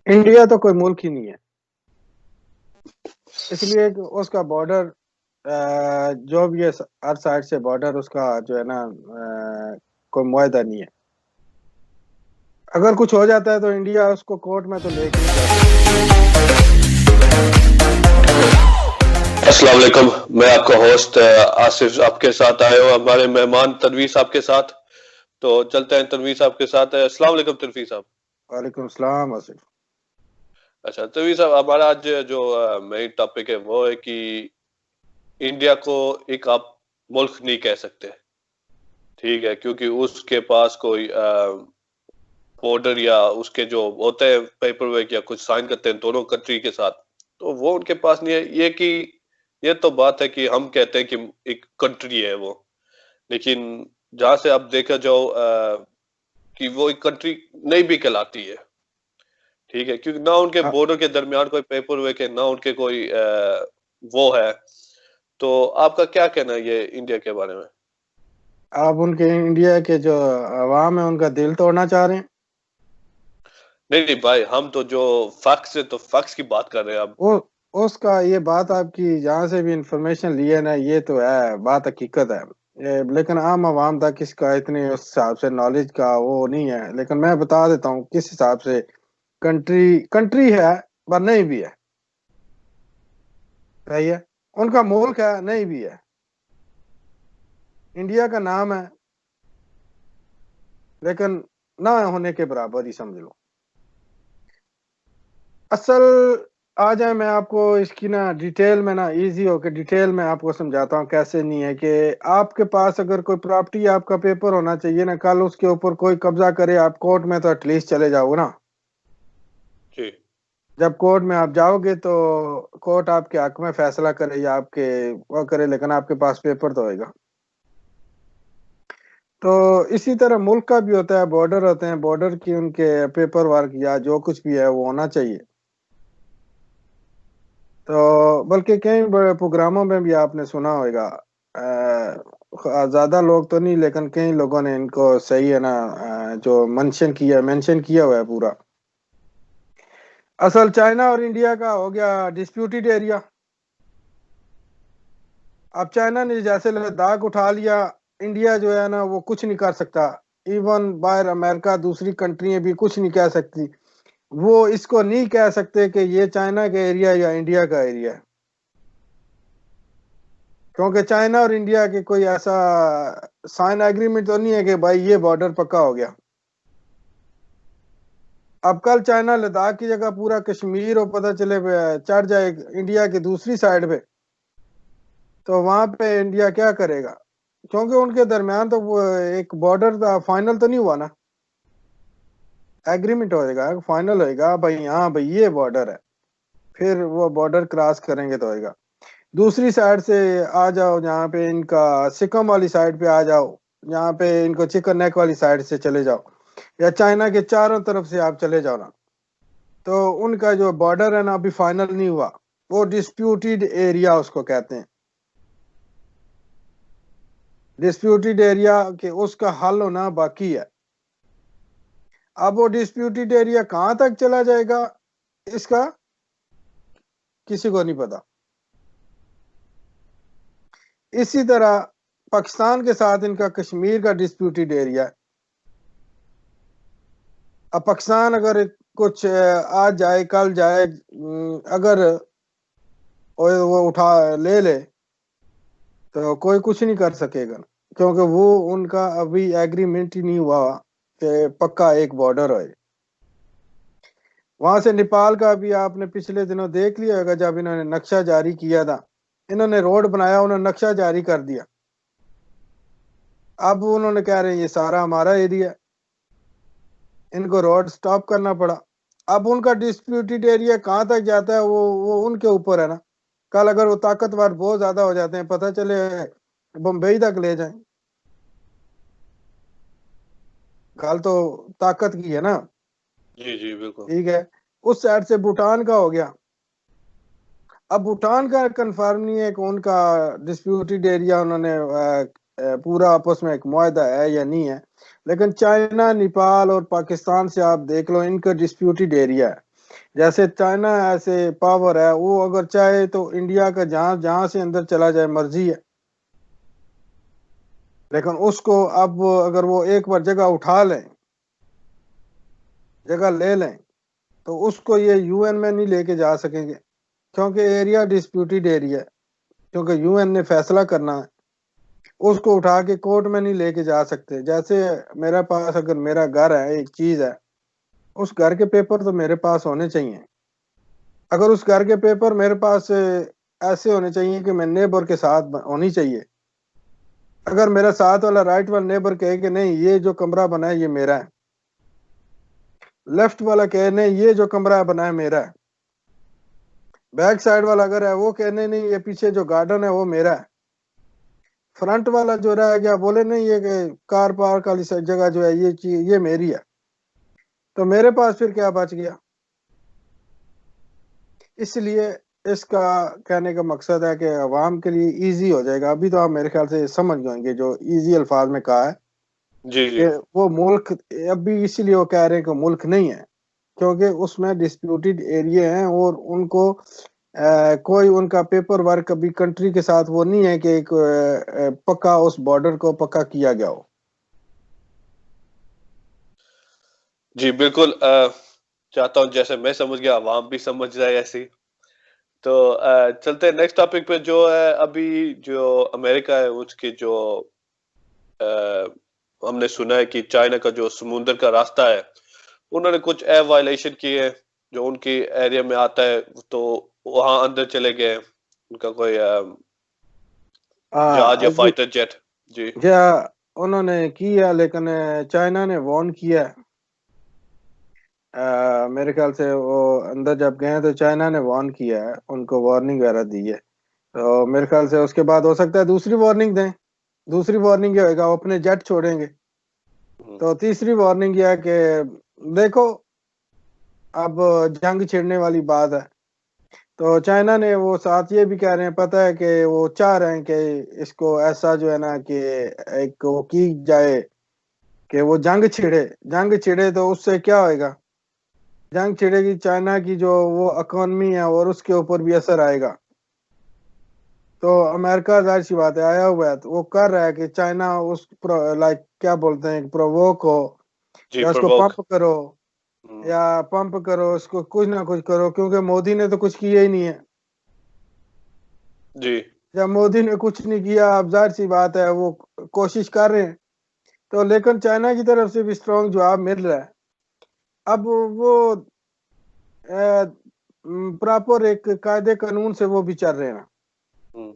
India तो कोई मुल्क ही नहीं है, इसलिए कि उसका बॉर्डर जो भी है, हर साइड से बॉर्डर उसका जो है ना, कोई मुआहदा नहीं है। अगर कुछ हो जाता है तो इंडिया उसको कोर्ट में तो लेके नहीं जा सकता। अस्सलाम वालेकुम। मैं आपका होस्ट आसिफ आपके साथ आए हो, हमारे मेहमान तनवीर साहब के साथ। तो चलते हैं तनवीर साहब के साथ। अस्सलाम वालेकुम तनवीर साहब। वालेकुम सलाम आसिफ। अच्छा तनवीर साहब, हमारा आज जो मेन टॉपिक है वो है कि इंडिया को एक आप मुल्क नहीं कह सकते, ठीक है, क्योंकि उसके पास कोई बॉर्डर या उसके जो होते हैं पेपर वर्क या कुछ साइन करते हैं दोनों कंट्री के साथ, तो वो उनके पास नहीं है। ये कि ये तो बात है कि हम कहते हैं कि एक कंट्री है वो, लेकिन जहां से आप देखा जाओ कि वो एक कंट्री नहीं भी कहलाती है, ठीक है, क्योंकि ना उनके आ- बॉर्डर के दरमियान कोई पेपर वर्क है, ना उनके कोई वो है। तो आपका क्या कहना है ये इंडिया के बारे में? आप उनके इंडिया के जो अवाम है उनका दिल तोड़ना चाह रहे हैं। नहीं नहीं भाई, हम तो जो फैक्ट्स है तो फैक्ट्स की बात कर रहे हैं अब। वो उसका ये बात आपकी जहाँ से भी इंफॉर्मेशन ली है ना, ये तो है बात, हकीकत है। लेकिन आम आवाम तक इसका इतने उस हिसाब से नॉलेज का वो नहीं है, लेकिन मैं बता देता हूँ किस हिसाब से कंट्री कंट्री है, पर नहीं भी है। सही है, उनका मुल्क है, नहीं भी है। इंडिया का नाम है, लेकिन ना होने के बराबर ही समझ लो। असल आ जाए, मैं आपको इसकी ना डिटेल में ना इजी होकर डिटेल में आपको समझाता हूँ कैसे। नहीं है कि आपके पास अगर कोई प्रॉपर्टी, आपका पेपर होना चाहिए ना, कल उसके ऊपर कोई कब्जा करे आप कोर्ट में, तो एटलीस्ट चले जाओ ना। जी। जब कोर्ट में आप जाओगे तो कोर्ट आपके हक में फैसला करे या आपके वो करे, लेकिन आपके पास पेपर तो होएगा। तो इसी तरह मुल्क का भी होता है, बॉर्डर होते हैं, बॉर्डर की उनके पेपर वर्क या जो कुछ भी है वो होना चाहिए। तो बल्कि कई बड़े प्रोग्रामों में भी आपने सुना होगा, ज्यादा लोग तो नहीं, लेकिन कई लोगों ने इनको सही है ना, जो मेंशन किया हुआ है पूरा। असल चाइना और इंडिया का हो गया डिस्प्यूटेड एरिया। अब चाइना ने जैसे लद्दाख उठा लिया, इंडिया जो है ना वो कुछ नहीं कर सकता। इवन बाहर अमेरिका दूसरी कंट्री भी कुछ नहीं कह सकती। वो इसको नहीं कह सकते कि ये चाइना का एरिया या इंडिया का एरिया है, क्योंकि चाइना और इंडिया के कोई ऐसा साइन एग्रीमेंट तो नहीं है कि भाई ये बॉर्डर पक्का हो गया। अब कल चाइना लद्दाख की जगह पूरा कश्मीर और पता चले चढ़ जाए इंडिया की दूसरी साइड पे, तो वहां पे इंडिया क्या करेगा? क्योंकि उनके दरमियान तो वो एक बॉर्डर था, फाइनल तो नहीं हुआ ना। एग्रीमेंट होएगा, फाइनल होएगा भाई, हाँ भाई ये बॉर्डर है, फिर वो बॉर्डर क्रॉस करेंगे तो होएगा। दूसरी साइड से आ जाओ, जहाँ पे इनका सिक्किम वाली साइड पे आ जाओ, जहाँ पे इनको चिकन नेक वाली साइड से चले जाओ, या चाइना के चारों तरफ से आप चले जाओ ना, तो उनका जो बॉर्डर है ना अभी फाइनल नहीं हुआ। वो डिस्प्यूटेड एरिया उसको कहते हैं। डिस्प्यूटेड एरिया के उसका हल होना बाकी है। अब वो डिस्प्यूटेड एरिया कहाँ तक चला जाएगा, इसका किसी को नहीं पता। इसी तरह पाकिस्तान के साथ इनका कश्मीर का डिस्प्यूटेड एरिया है। अब पाकिस्तान अगर कुछ आज जाए कल जाए, अगर वो उठा ले ले, तो कोई कुछ नहीं कर सकेगा, क्योंकि वो उनका अभी एग्रीमेंट ही नहीं हुआ कि पक्का एक बॉर्डर है। वहां से नेपाल का भी आपने पिछले दिनों देख लिया होगा, जब इन्होंने नक्शा जारी किया था, इन्होंने रोड बनाया, उन्होंने नक्शा जारी कर दिया। अब उन्होंने कह रहे हैं ये सारा हमारा एरिया है, इनको रोड स्टॉप करना पड़ा। अब उनका डिस्प्यूटेड एरिया कहाँ तक जाता है वो उनके ऊपर है ना। कल अगर वो ताकतवर बहुत ज्यादा हो जाते हैं, पता चले बम्बई तक ले जाएं। कल तो ताकत की है ना। जी जी बिल्कुल। ठीक है, उस साइड से भूटान का हो गया। अब भूटान का कंफर्म नहीं है कि उनका डिस्प्यूटेड एरिया उन्होंने पूरा आपस में एक मुआहदा है या नहीं है। लेकिन चाइना, नेपाल और पाकिस्तान से आप देख लो, इनका डिस्प्यूटेड एरिया है। जैसे चाइना ऐसे पावर है, वो अगर चाहे तो इंडिया का जहां जहां से अंदर चला जाए, मर्जी है। लेकिन उसको अब अगर वो एक बार जगह उठा लें, जगह ले लें, तो उसको ये यूएन में नहीं लेके जा सकेंगे, क्योंकि एरिया डिस्प्यूटेड एरिया है। क्योंकि यूएन ने फैसला करना है, उसको उठा के कोर्ट में नहीं लेके जा सकते। जैसे मेरे पास अगर मेरा घर है, एक चीज है, उस घर के पेपर तो मेरे पास होने चाहिए। अगर उस घर के पेपर मेरे पास ऐसे होने चाहिए कि मैं नेबर के साथ होनी चाहिए। अगर मेरा साथ वाला राइट वाला नेबर कहे कि नहीं ये जो कमरा बना है ये मेरा है, लेफ्ट वाला कहे नहीं ये जो कमरा बना है मेरा है, बैक साइड वाला अगर है वो कहने नहीं ये पीछे जो गार्डन है वो मेरा है, फ्रंट वाला जो रह गया बोले नहीं ये कार पार्क वाली जगह जो है ये चीज ये मेरी है, तो मेरे पास फिर क्या बच गया। इसलिए इसका कहने का मकसद है कि अवाम के लिए इजी हो जाएगा। अभी तो आप मेरे ख्याल से समझ जाएंगे जो इजी अल्फाज में कहा है जी जी कि वो मुल्क, अभी इसीलिए वो कह रहे हैं कि मुल्क नहीं है, क्योंकि उसमें डिस्प्यूटेड एरिया हैं और उनको कोई उनका पेपर वर्क अभी कंट्री के साथ वो नहीं है कि एक पक्का उस बॉर्डर को पक्का किया गया हो। जी बिल्कुल। चाहता हूँ जैसे मैं समझ गया आवाम भी समझ जाए ऐसी। तो चलते हैं नेक्स्ट टॉपिक पे, जो है अभी जो अमेरिका है उसके जो हमने सुना है कि चाइना का जो समुंदर का रास्ता है उन्होंने कुछ एयर वायलेशन किए हैं, जो उनकी एरिया में आता है तो वहां अंदर चले गए। उनका कोई जहाज या अभी फाइटर जेट। जी क्या उन्होंने किया, लेकिन चाइना ने वार्न किया है। मेरे ख्याल से वो अंदर जब गए हैं तो चाइना ने वार्न किया है, उनको वार्निंग वगैरह दी है। तो मेरे ख्याल से उसके बाद हो सकता है दूसरी वार्निंग दें। दूसरी वार्निंग ये होगा वो अपने जेट छोड़ेंगे। हम्म, तो तीसरी वार्निंग यह है कि देखो अब जंग छिड़ने वाली बात है। तो चाइना ने वो साथ ये भी कह रहे हैं, पता है कि वो चाह रहे हैं कि इसको ऐसा जो है ना कि एक वो की जाए कि वो जंग छिड़े। जंग छिड़े तो उससे क्या होएगा, जंग छिड़ेगी चाइना की जो वो इकोनॉमी है और उसके ऊपर भी असर आएगा। तो अमेरिका जाहिर सी बात है आया हुआ है, तो वो कर रहा है कि चाइना उस लाइक क्या बोलते हैं प्रोवोक हो, जी या उसको प्रवोक। पंप करो, या पंप करो उसको, कुछ ना कुछ करो, क्योंकि मोदी ने तो कुछ किया ही नहीं है। जी जब मोदी ने कुछ नहीं किया, अब जाहिर सी बात है वो कोशिश कर रहे हैं। तो लेकिन चाइना की तरफ से भी स्ट्रॉन्ग जवाब मिल रहा है। अब वो प्रॉपर एक कायदे कानून से वो भी चल रहे हैं, हम्म,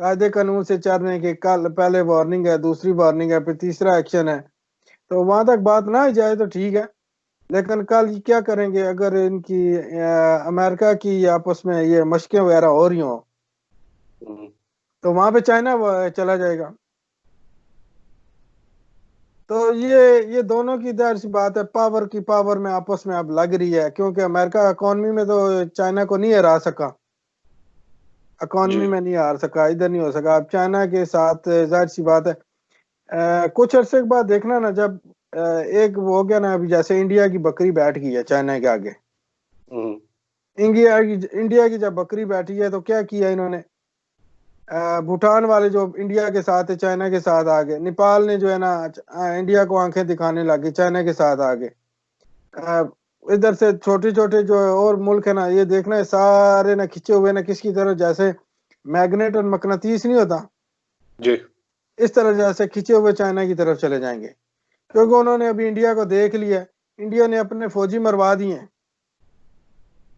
कायदे कानून से चल रहे हैं कि कल पहले वार्निंग है, दूसरी वार्निंग है, फिर तीसरा एक्शन है। तो वहां तक बात ना ही जाए तो ठीक है। लेकिन कल ये क्या करेंगे अगर इनकी अमेरिका की आपस में ये मशकें वगैरह हो रही हो, हम्म, तो वहां पे चाइना चला जाएगा। तो ये दोनों की जाहिर सी बात है पावर की पावर में आपस में अब लग रही है, क्योंकि अमेरिका इकोनॉमी में तो चाइना को नहीं हरा सका, जी इकोनॉमी में नहीं हार सका, इधर नहीं हो सका। अब चाइना के साथ जाहिर सी बात है कुछ अरसे के बाद देखना ना, जब एक वो हो गया ना, अभी जैसे इंडिया की बकरी बैठ गई है चाइना के आगे। हम्म, इंडिया की जब बकरी बैठी है तो क्या किया इन्होंने, भूटान वाले जो इंडिया के साथ है चाइना के साथ आ गए, नेपाल ने जो है ना इंडिया को आंखें दिखाने लगे, चाइना के साथ आ गए। अ, इधर से छोटे छोटे जो और मुल्क है ना, ये देखना है सारे ना खिंचे हुए ना किसकी तरफ, जैसे मैग्नेट और मकनातीस नहीं होता, जी इस तरह जैसे खिंचे हुए चाइना की तरफ चले जाएंगे। क्योंकि उन्होंने अभी इंडिया को देख लिया। इंडिया ने अपने फौजी मरवा दिए हैं,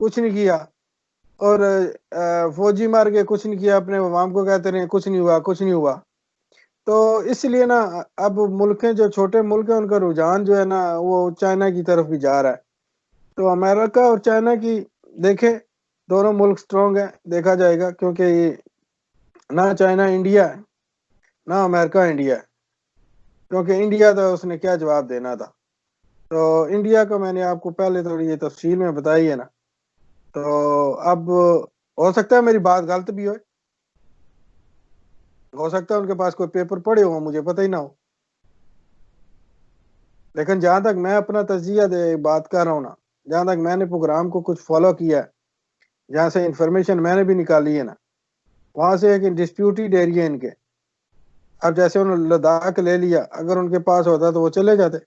कुछ नहीं किया। और फौजी मार के कुछ नहीं किया, अपने अवाम को कहते रहे कुछ नहीं हुआ, कुछ नहीं हुआ। तो इसलिए ना अब मुल्क जो छोटे मुल्क हैं उनका रुझान जो है ना वो चाइना की तरफ भी जा रहा है। तो अमेरिका और चाइना की देखें, दोनों मुल्क स्ट्रांग है, देखा जाएगा। क्योंकि ना चाइना इंडिया है, ना अमेरिका इंडिया है। क्योंकि इंडिया तो उसने क्या जवाब देना था। तो इंडिया को मैंने आपको पहले थोड़ी ये तफसील में बताई है ना। तो अब हो सकता है मेरी बात गलत भी हो सकता है उनके पास कोई पेपर पड़े हो मुझे पता ही ना हो। लेकिन जहां तक मैं अपना तजिया दे बात कर रहा हूँ ना, जहां तक मैंने प्रोग्राम को कुछ फॉलो किया है, जहां से इंफॉर्मेशन मैंने भी निकाली है ना, वहां से एक डिस्प्यूटेड एरिया इनके। अब जैसे उन्होंने लद्दाख ले लिया, अगर उनके पास होता तो वो चले जाते।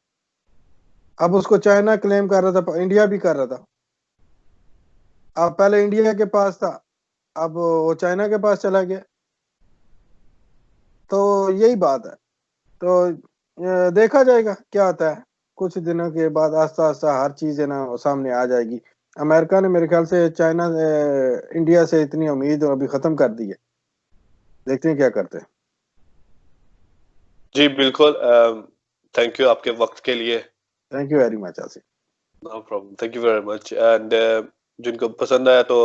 अब उसको चाइना क्लेम कर रहा था, इंडिया भी कर रहा था। अब पहले इंडिया के पास था, अब वो चाइना के पास चला गया। तो यही बात है। तो देखा जाएगा क्या होता है। कुछ दिनों के बाद आस्ता आस्ता हर चीज है ना वो सामने आ जाएगी। अमेरिका ने मेरे ख्याल से चाइना इंडिया से इतनी उम्मीद अभी खत्म कर दी है। देखते हैं क्या करते हैं। जी बिल्कुल। थैंक यू आपके वक्त के लिए। Thank you very much Asif. No problem, thank you very much. And जिनको पसंद आया तो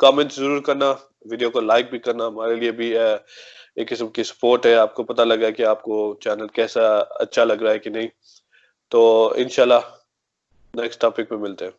कमेंट जरूर करना, वीडियो को लाइक भी करना, हमारे लिए भी एक किस्म की सपोर्ट है। आपको पता लगा कि आपको चैनल कैसा अच्छा लग रहा है कि नहीं। तो इंशाल्लाह नेक्स्ट टॉपिक पे मिलते हैं।